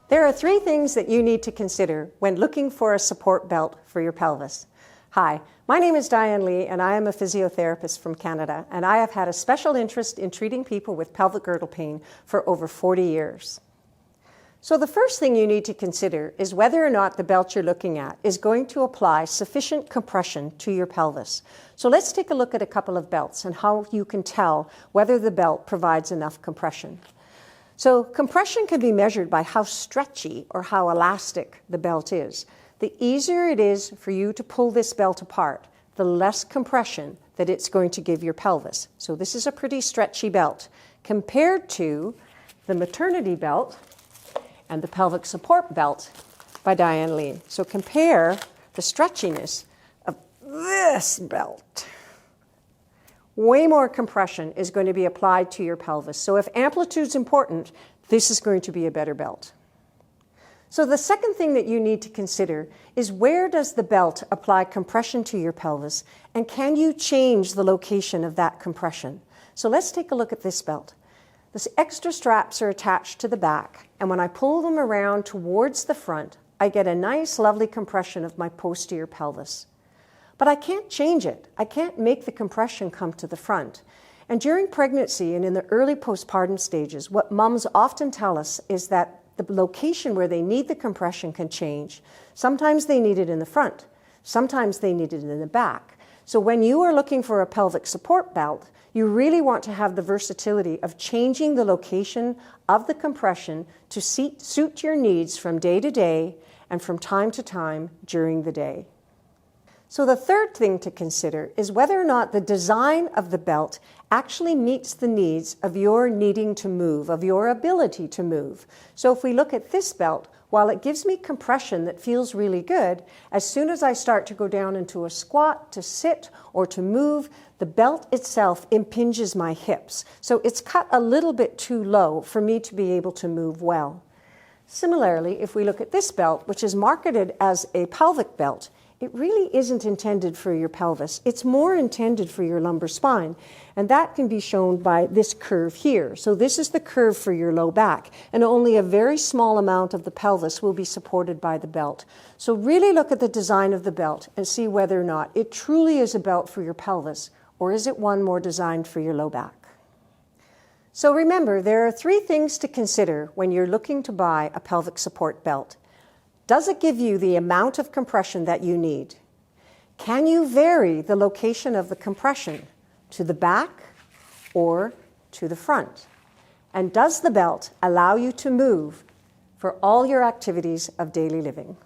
There are 3 things that you need to consider when looking for a support belt for your pelvis. Hi, my name is Diane Lee and I am a physiotherapist from Canada, and I have had a special interest in treating people with pelvic girdle pain for over 40 years. So the first thing you need to consider is whether or not the belt you're looking at is going to apply sufficient compression to your pelvis. So let's take a look at a couple of belts and how you can tell whether the belt provides enough compression. So compression can be measured by how stretchy or how elastic the belt is. The easier it is for you to pull this belt apart, the less compression that it's going to give your pelvis. So this is a pretty stretchy belt compared to the maternity belt and the pelvic support belt by Diane Lee. So compare the stretchiness of this belt. Way more compression is going to be applied to your pelvis. So if amplitude's important, this is going to be a better belt. So the second thing that you need to consider is, where does the belt apply compression to your pelvis, and can you change the location of that compression? So let's take a look at this belt. The extra straps are attached to the back, and when I pull them around towards the front, I get a nice, lovely compression of my posterior pelvis. But I can't change it. I can't make the compression come to the front. And during pregnancy and in the early postpartum stages, what moms often tell us is that the location where they need the compression can change. Sometimes they need it in the front. Sometimes they need it in the back. So when you are looking for a pelvic support belt, you really want to have the versatility of changing the location of the compression to suit your needs from day to day and from time to time during the day. So the third thing to consider is whether or not the design of the belt actually meets the needs of your needing to move, of your ability to move. So if we look at this belt, while it gives me compression that feels really good, as soon as I start to go down into a squat, to sit, or to move, the belt itself impinges my hips. So it's cut a little bit too low for me to be able to move well. Similarly, if we look at this belt, which is marketed as a pelvic belt, it really isn't intended for your pelvis. It's more intended for your lumbar spine, and that can be shown by this curve here. So this is the curve for your low back, and only a very small amount of the pelvis will be supported by the belt. So really look at the design of the belt and see whether or not it truly is a belt for your pelvis, or is it one more designed for your low back. So remember, there are 3 things to consider when you're looking to buy a pelvic support belt. Does it give you the amount of compression that you need? Can you vary the location of the compression to the back or to the front? And does the belt allow you to move for all your activities of daily living?